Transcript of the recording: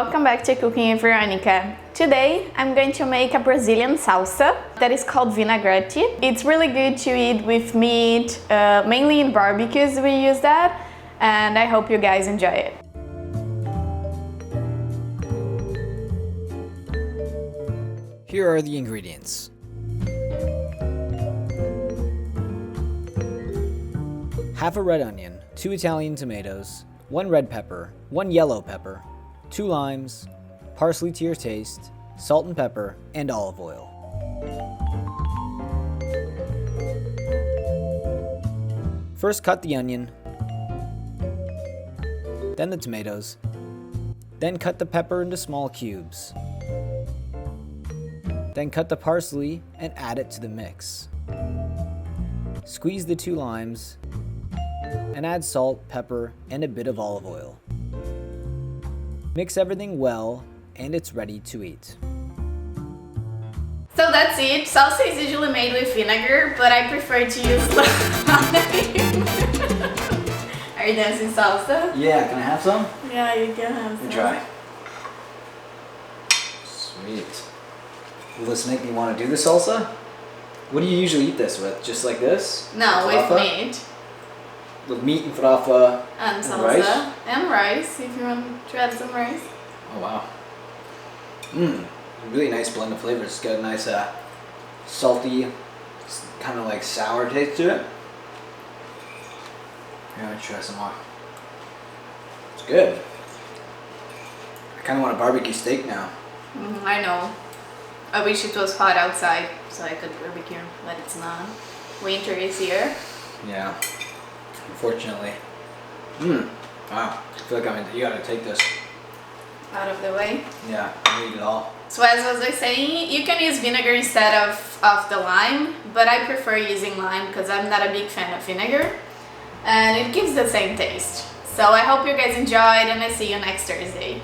welcome back to Cooking with Veronica. Today I'm going to make a Brazilian salsa that is called vinagrete. It's really good to eat with meat, mainly in barbecues we use that, and I hope you guys enjoy it. Here are the ingredients. Half a red onion, 2 Italian tomatoes, 1 red pepper, 1 yellow pepper, 2 limes, parsley to your taste, salt and pepper, and olive oil. First cut the onion, then the tomatoes, then cut the pepper into small cubes. Then cut the parsley and add it to the mix. Squeeze the 2 limes and add salt, pepper, and a bit of olive oil. Mix everything well and it's ready to eat. So that's it. Salsa is usually made with vinegar, but I prefer to use lime. Are you dancing salsa? Yeah, can I have some? Yeah, you can have some. Try. Sweet. Will this make me want to do the salsa? What do you usually eat this with? Just like this? No, with meat. With meat and farofa And salsa. Rice? And rice, if you want to add some rice. Oh wow. Really nice blend of flavors. It's got a nice salty, kind of like sour taste to it. Here, let me try some more. It's good. I kind of want a barbecue steak now. I know. I wish it was hot outside so I could barbecue, but it's not. Winter is here. Yeah. Unfortunately. Wow. I feel like you gotta take this. Out of the way. Yeah, I eat it all. So as was I saying, you can use vinegar instead of the lime, but I prefer using lime because I'm not a big fan of vinegar. And it gives the same taste. So I hope you guys enjoyed and I see you next Thursday.